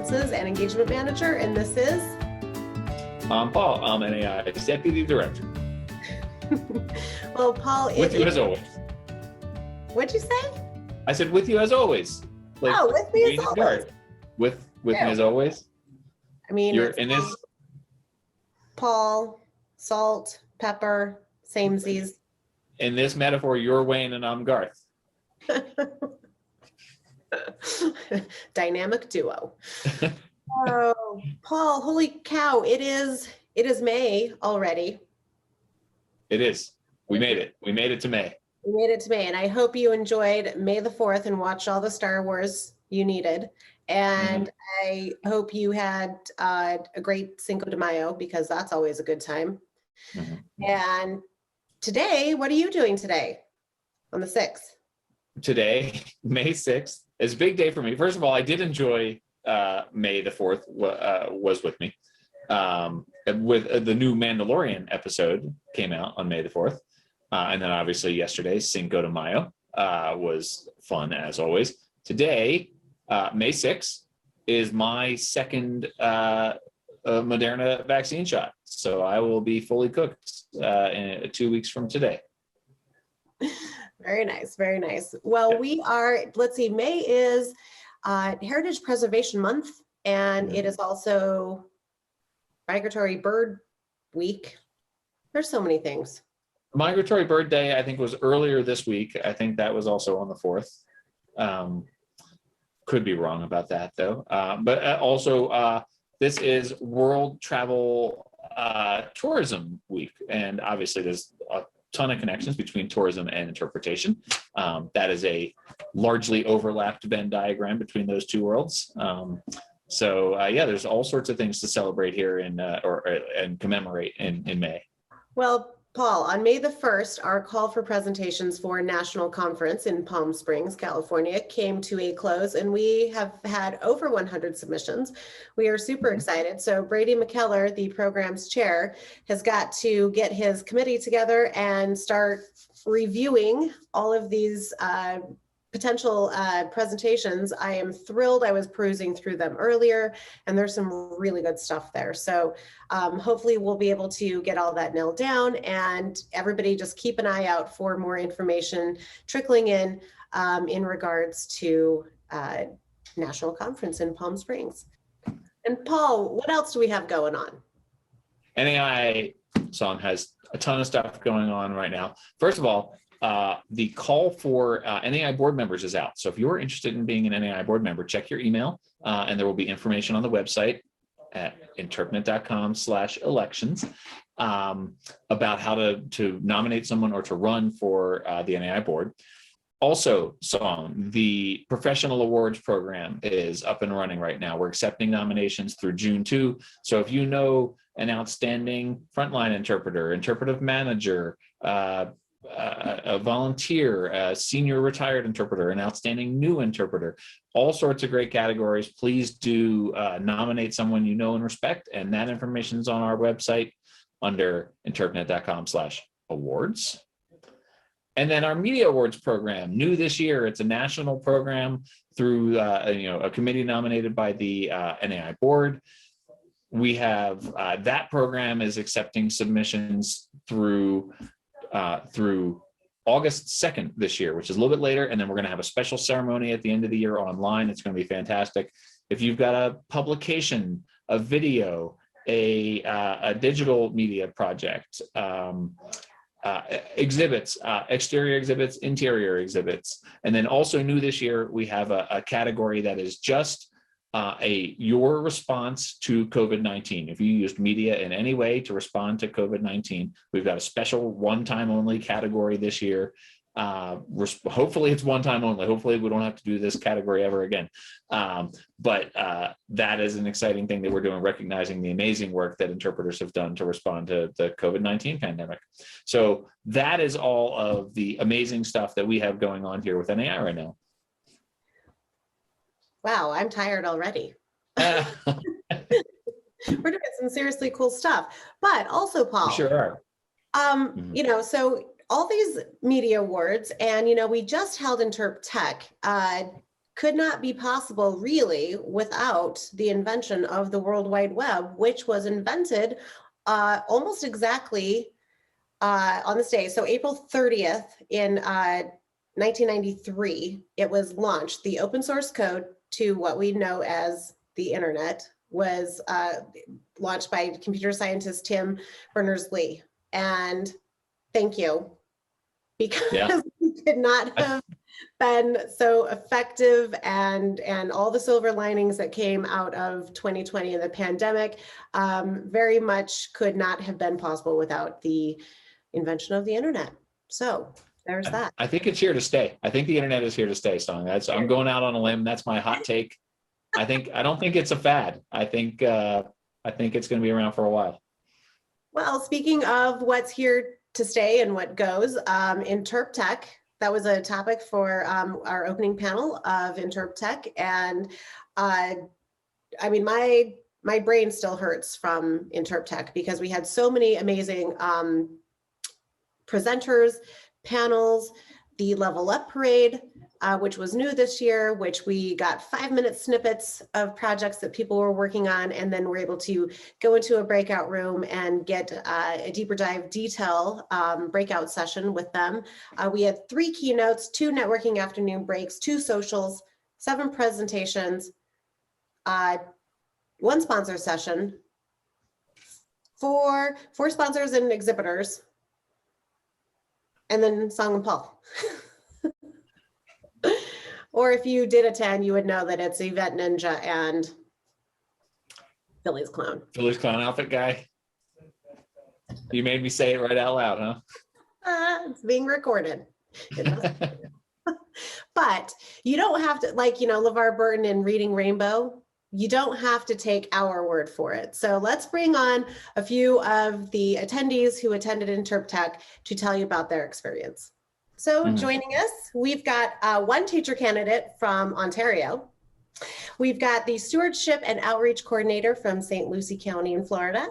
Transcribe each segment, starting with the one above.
Conferences and Engagement Manager, and this is... I'm Paul. I'm NAI's Deputy Director. Well, Paul... With you as always. What'd you say? I said with you as always. Like, oh, with me as always. With me as always. I mean, you're in this... Paul, salt, pepper, samesies. In this metaphor, you're Wayne and I'm Garth. Dynamic duo. Oh, Paul, holy cow, it is May already. It is. We made it. We made it to May. We made it to May, and I hope you enjoyed May the 4th and watched all the Star Wars you needed. And I hope you had a great Cinco de Mayo, because that's always a good time. And today, what are you doing today on the 6th? Today, May 6th, is a big day for me. First of all, I did enjoy May the 4th was with me. With the new Mandalorian episode came out on May the 4th. And then obviously yesterday, Cinco de Mayo was fun as always. Today, May 6th, is my second Moderna vaccine shot. So I will be fully cooked in 2 weeks from today. Very nice, very nice. Well, we are, let's see, May is Heritage Preservation Month, and it is also Migratory Bird Week. There's so many things. Migratory Bird Day, I think, was earlier this week. I think that was also on the 4th. Could be wrong about that, though. But also, this is World Travel Tourism Week. And obviously, there's a ton of connections between tourism and interpretation. That is a largely overlapped Venn diagram between those two worlds. Yeah, there's all sorts of things to celebrate here and commemorate in May. Well, Paul, on May the 1st, our call for presentations for a national conference in Palm Springs, California, came to a close, and we have had over 100 submissions. We are super excited. So Brady McKellar, the program's chair, has got to get his committee together and start reviewing all of these potential presentations. I am thrilled. I was perusing through them earlier, and there's some really good stuff there. So hopefully we'll be able to get all that nailed down, and everybody just keep an eye out for more information trickling in regards to National Conference in Palm Springs. And Paul, what else do we have going on? NAI Song has a ton of stuff going on right now. First of all, the call for NAI board members is out. So if you're interested in being an NAI board member, check your email, and there will be information on the website at interpnet.com/elections about how to nominate someone or to run for the NAI board. Also, the professional awards program is up and running right now. We're accepting nominations through June 2. So if you know an outstanding frontline interpreter, interpretive manager, a volunteer, a senior retired interpreter, an outstanding new interpreter, all sorts of great categories, please do nominate someone you know and respect. And that information is on our website under interpnet.com/awards. And then our media awards program, new this year, it's a national program through a committee nominated by the NAI board. We have that program is accepting submissions through August 2nd this year, which is a little bit later. And then we're going to have a special ceremony at the end of the year online. It's going to be fantastic. If you've got a publication, a video, a digital media project, exhibits, exterior exhibits, interior exhibits. And then also new this year, we have a category that is just your response to COVID-19. If you used media in any way to respond to COVID-19, we've got a special one-time only category this year. Hopefully it's one time only. Hopefully we don't have to do this category ever again. But that is an exciting thing that we're doing, recognizing the amazing work that interpreters have done to respond to the COVID-19 pandemic. So that is all of the amazing stuff that we have going on here with NAI right now. Wow, I'm tired already. We're doing some seriously cool stuff. But also, Paul, we sure are. So all these media awards, and we just held InterpTech could not be possible really without the invention of the World Wide Web, which was invented almost exactly on this day. So April 30th in 1993, it was launched. The open source code to what we know as the internet was launched by computer scientist Tim Berners-Lee. And thank you, because we could not have been so effective, and all the silver linings that came out of 2020 and the pandemic very much could not have been possible without the invention of the internet. So there's that. I think it's here to stay. I think the internet is here to stay, Song. I'm going out on a limb. That's my hot take. I don't think it's a fad. I think it's going to be around for a while. Well, speaking of what's here to stay and what goes, InterpTech, that was a topic for our opening panel of InterpTech. And I mean, my brain still hurts from InterpTech because we had so many amazing presenters, panels, the Level Up Parade, which was new this year, which we got 5-minute snippets of projects that people were working on, and then we're able to go into a breakout room and get a deeper dive detail breakout session with them. We had 3 keynotes, 2 networking afternoon breaks, 2 socials, 7 presentations, 1 sponsor session, 4 sponsors and exhibitors, and then Song and Paul. Or if you did attend, you would know that it's Event Ninja and Philly's Clown. Philly's Clown outfit guy. You made me say it right out loud, huh? It's being recorded. But you don't have to, like, LeVar Burton in Reading Rainbow, you don't have to take our word for it. So let's bring on a few of the attendees who attended InterpTech to tell you about their experience. So joining us, we've got 1 teacher candidate from Ontario. We've got the Stewardship and Outreach Coordinator from St. Lucie County in Florida.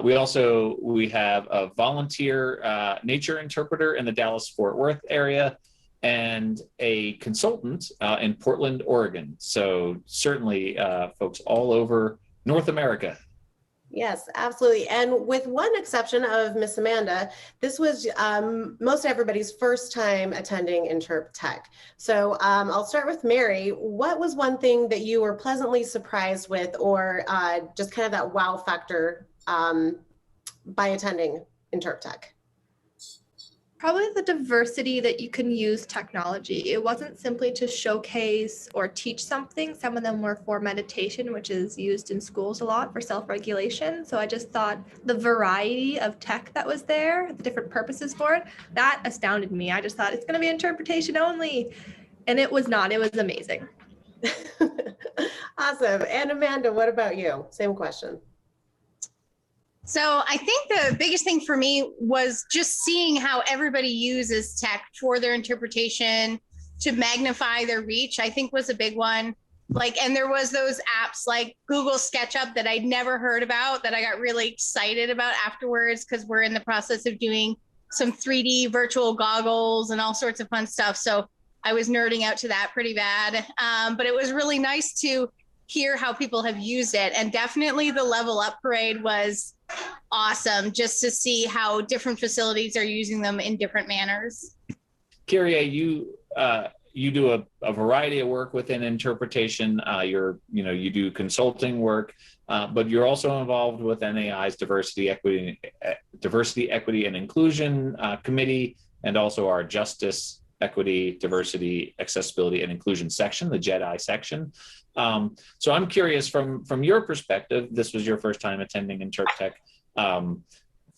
We have a volunteer nature interpreter in the Dallas-Fort Worth area and a consultant in Portland, Oregon. So certainly folks all over North America. Yes, absolutely. And with one exception of Miss Amanda, this was most everybody's first time attending InterpTech. So I'll start with Mary. What was one thing that you were pleasantly surprised with, or just kind of that wow factor by attending InterpTech? Probably the diversity that you can use technology. It wasn't simply to showcase or teach something. Some of them were for meditation, which is used in schools a lot for self-regulation. So I just thought the variety of tech that was there, the different purposes for it, that astounded me. I just thought it's going to be interpretation only. And it was not. It was amazing. Awesome. And Amanda, what about you? Same question. So I think the biggest thing for me was just seeing how everybody uses tech for their interpretation to magnify their reach, I think was a big one. And there was those apps like Google SketchUp that I'd never heard about that I got really excited about afterwards, because we're in the process of doing some 3D virtual goggles and all sorts of fun stuff. So I was nerding out to that pretty bad. But it was really nice to hear how people have used it. And definitely the Level Up Parade was awesome, just to see how different facilities are using them in different manners. Kyrie, you do a variety of work within interpretation. You do consulting work, but you're also involved with NAI's diversity, equity, and inclusion committee, and also our justice, equity, diversity, accessibility, and inclusion section, the JEDI section. So I'm curious, from your perspective, this was your first time attending InterpTech.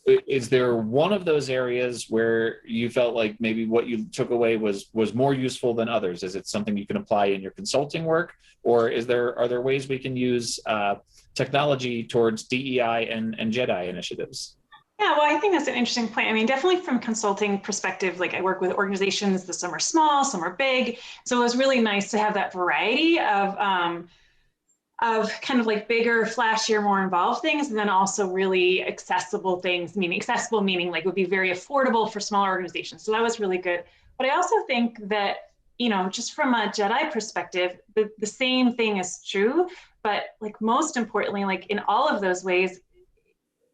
Is there one of those areas where you felt like maybe what you took away was more useful than others? Is it something you can apply in your consulting work, or are there ways we can use technology towards DEI and JEDI initiatives? Yeah, well, I think that's an interesting point. I mean, definitely from a consulting perspective, like I work with organizations, some are small, some are big. So it was really nice to have that variety of kind of like bigger, flashier, more involved things, and then also really accessible things, meaning like would be very affordable for smaller organizations. So that was really good. But I also think that just from a Jedi perspective, the same thing is true, but like most importantly, like in all of those ways,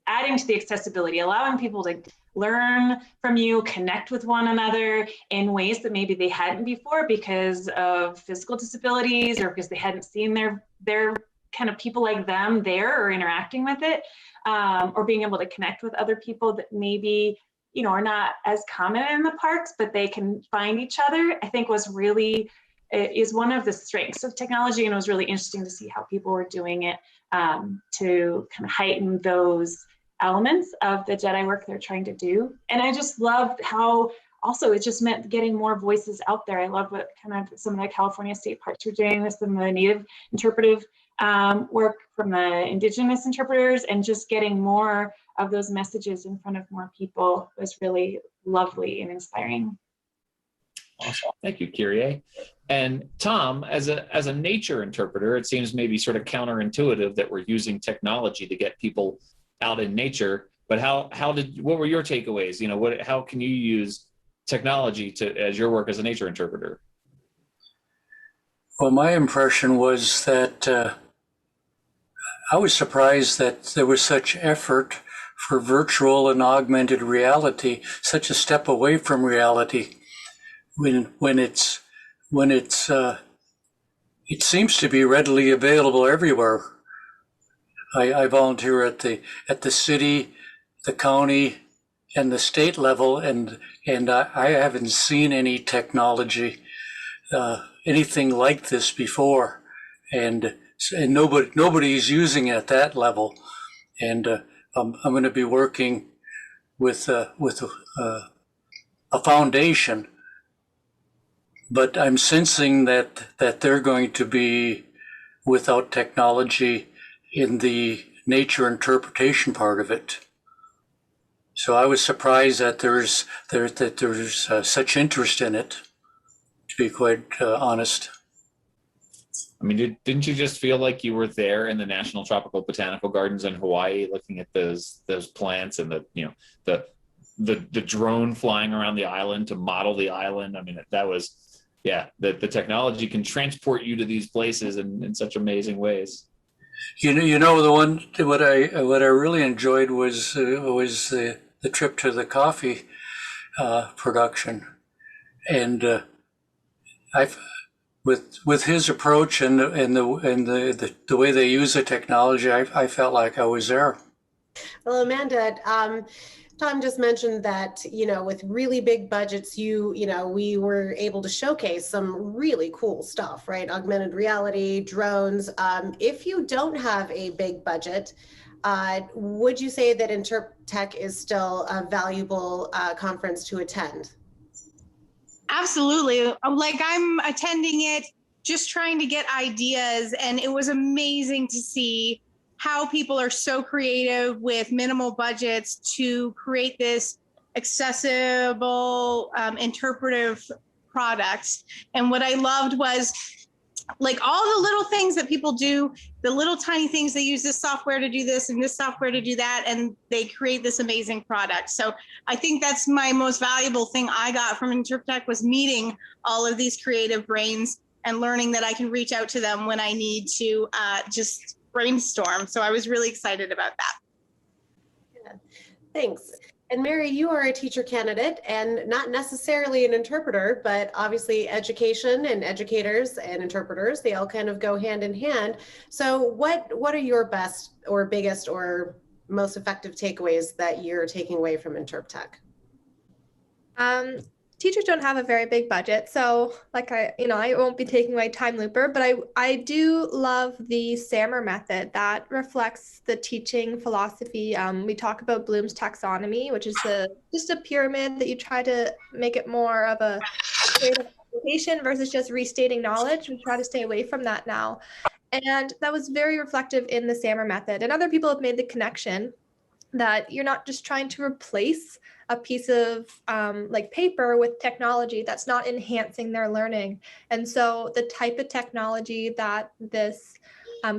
adding to the accessibility, allowing people to learn from you, connect with one another in ways that maybe they hadn't before because of physical disabilities or because they hadn't seen their kind of people like them there or interacting with it, or being able to connect with other people that maybe, are not as common in the parks, but they can find each other, I think is one of the strengths of technology. And it was really interesting to see how people were doing it to kind of heighten those elements of the Jedi work they're trying to do. And I just loved how also it just meant getting more voices out there. I love what kind of some of the California state parks were doing with some of the native interpretive work from the indigenous interpreters, and just getting more of those messages in front of more people was really lovely and inspiring. Awesome. Thank you, Kyrie. And Tom, as a nature interpreter, it seems maybe sort of counterintuitive that we're using technology to get people out in nature. But what were your takeaways? How can you use technology as your work as a nature interpreter? Well, my impression was that I was surprised that there was such effort for virtual and augmented reality, such a step away from reality, when it seems to be readily available everywhere. I volunteer at the city, the county, and the state level, and I haven't seen any technology, anything like this before, and nobody's using it at that level. And I'm going to be working with a foundation, but I'm sensing that they're going to be without technology in the nature interpretation part of it. So I was surprised that there's such interest in it, to be quite honest. I mean, didn't you just feel like you were there in the National Tropical Botanical Gardens in Hawaii, looking at those plants and the drone flying around the island to model the island? I mean, that was, the technology can transport you to these places in such amazing ways. What I really enjoyed was the trip to the coffee production, and with his approach and the way they use the technology, I felt like I was there. Well, Amanda, Tom just mentioned that, with really big budgets, we were able to showcase some really cool stuff, right? Augmented reality, drones. If you don't have a big budget, would you say that InterpTech is still a valuable conference to attend? Absolutely. Like, I'm attending it, just trying to get ideas. And it was amazing to see how people are so creative with minimal budgets to create this accessible, interpretive products. And what I loved was, like, all the little things that people do, the little tiny things, they use this software to do this and this software to do that, and they create this amazing product. So I think that's my most valuable thing I got from InterpTech, was meeting all of these creative brains and learning that I can reach out to them when I need to just brainstorm. So I was really excited about that. Yeah, thanks. And Mary, you are a teacher candidate and not necessarily an interpreter, but obviously education and educators and interpreters, they all kind of go hand in hand. So what are your best or biggest or most effective takeaways that you're taking away from InterpTech? Teachers don't have a very big budget, so I won't be taking my time looper, but I do love the SAMR method that reflects the teaching philosophy. We talk about Bloom's taxonomy, which is just a pyramid that you try to make it more of a creative application versus just restating knowledge. We try to stay away from that now, and that was very reflective in the SAMR method. And other people have made the connection that you're not just trying to replace a piece of paper with technology that's not enhancing their learning. And so the type of technology that this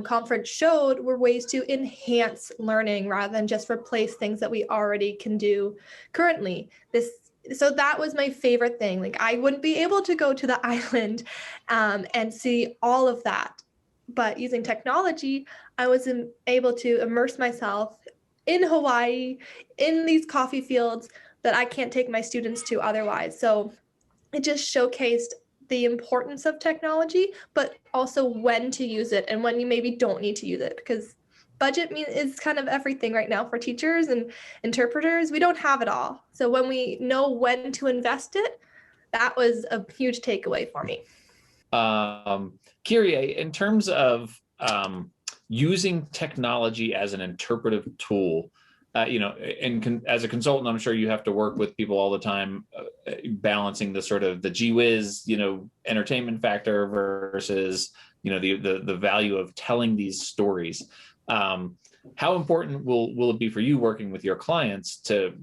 conference showed were ways to enhance learning rather than just replace things that we already can do currently. This So that was my favorite thing. Like I wouldn't be able to go to the island and see all of that. But using technology, I was able to immerse myself in Hawaii, in these coffee fields that I can't take my students to otherwise. So it just showcased the importance of technology, but also when to use it and when you maybe don't need to use it, because budget is kind of everything right now for teachers and interpreters. We don't have it all. So when we know when to invest it, that was a huge takeaway for me. Kyrie, in terms of using technology as an interpretive tool, and as a consultant, I'm sure you have to work with people all the time, balancing the sort of the gee whiz, entertainment factor versus, the value of telling these stories. How important will it be for you working with your clients to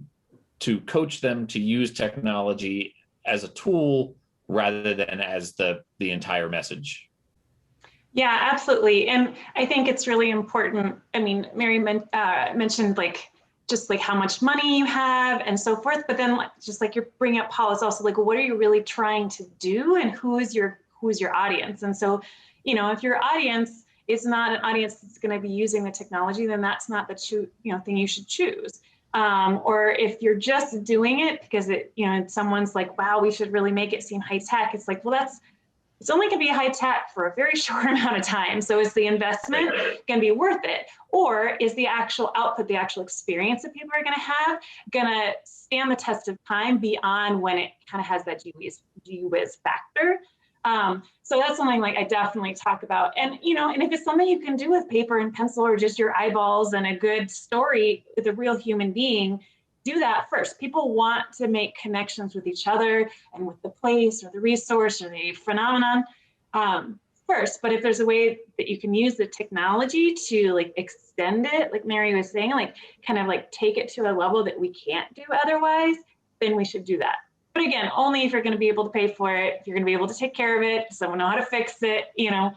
coach them to use technology as a tool rather than as the entire message? Yeah, absolutely. And I think it's really important. I mean, Mary mentioned just how much money you have and so forth, but then just like you're bringing up, Paul, is also like, what are you really trying to do and who is your audience? And so, if your audience is not an audience that's going to be using the technology, then that's not the thing you should choose. Or if you're just doing it because someone's like, wow, we should really make it seem high tech. It's like, well, it's only going to be high tech for a very short amount of time. So is the investment going to be worth it? Or is the actual output, the actual experience that people are going to have, going to stand the test of time beyond when it kind of has that gee whiz factor? So that's something like I definitely talk about. And, and if it's something you can do with paper and pencil or just your eyeballs and a good story with a real human being, do that first. People want to make connections with each other and with the place or the resource or the phenomenon first. But if there's a way that you can use the technology to extend it, like Mary was saying, kind of take it to a level that we can't do otherwise, then we should do that. But again, only if you're going to be able to pay for it, if you're going to be able to take care of it, someone know how to fix it, and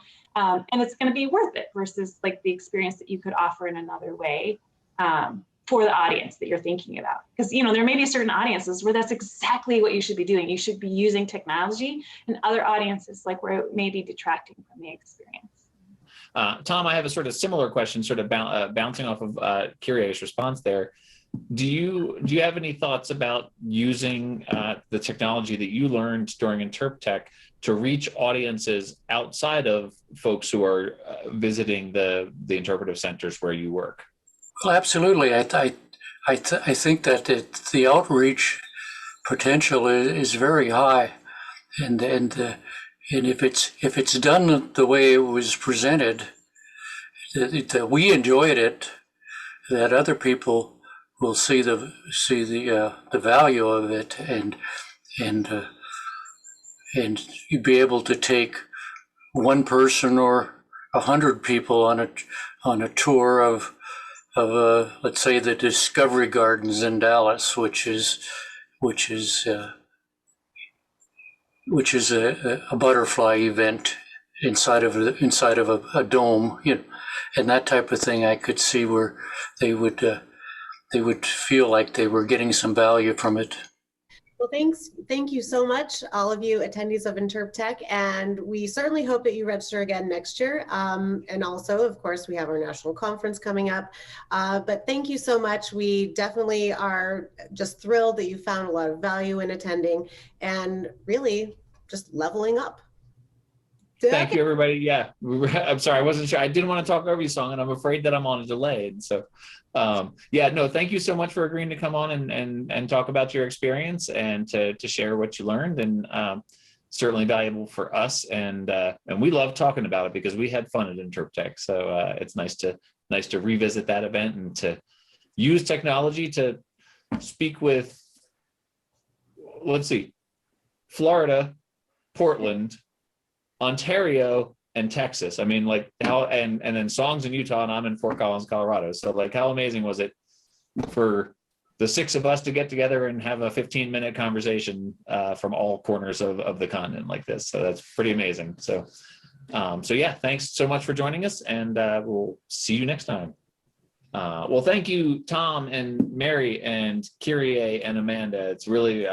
it's going to be worth it versus the experience that you could offer in another way. For the audience that you're thinking about. Because, there may be certain audiences where that's exactly what you should be doing. You should be using technology, and other audiences where it may be detracting from the experience. Tom, I have a sort of similar question, sort of bouncing off of Kyrie's response there. Do you have any thoughts about using the technology that you learned during InterpTech to reach audiences outside of folks who are visiting the interpretive centers where you work? Well, absolutely. I think that the outreach potential is very high, and if it's done the way it was presented, that we enjoyed it, that other people will see the value of it, and you'd be able to take one person or 100 people on a tour of let's say the Discovery Gardens in Dallas, which is a butterfly event inside of a dome, and that type of thing. I could see where they would feel like they were getting some value from it. Well, thank you so much, all of you attendees of InterpTech, and we certainly hope that you register again next year. And also, of course, we have our national conference coming up. But thank you so much. We definitely are just thrilled that you found a lot of value in attending and really just leveling up. Thank you, everybody. Yeah, I'm sorry, I wasn't sure. I didn't want to talk over you, Song, and I'm afraid that I'm on a delay. And so, thank you so much for agreeing to come on and talk about your experience and to share what you learned, and certainly valuable for us. And we love talking about it because we had fun at InterpTech. So it's nice to revisit that event and to use technology to speak with, let's see, Florida, Portland, Ontario, and Texas. I mean, and then Song's in Utah and I'm in Fort Collins, Colorado. So how amazing was it for the six of us to get together and have a 15-minute conversation from all corners of the continent like this. So that's pretty amazing. So yeah, thanks so much for joining us, and we'll see you next time. Well, thank you, Tom and Mary and Kyrie and Amanda. It's really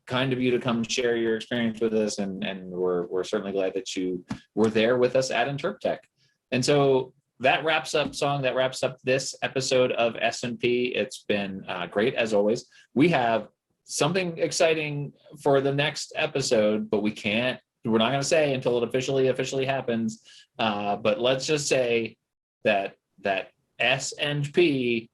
kind of you to come share your experience with us, and we're certainly glad that you were there with us at InterpTech. And so that wraps up this episode of S&P. It's been great as always. We have something exciting for the next episode, but we're not going to say until it officially happens. But let's just say that S&P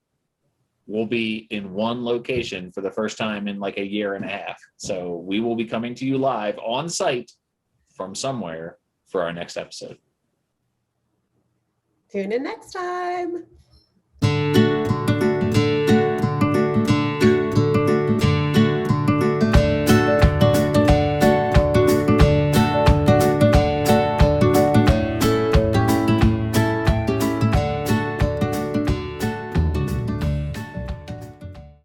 will be in one location for the first time in like a year and a half. So we will be coming to you live on site from somewhere for our next episode. Tune in next time.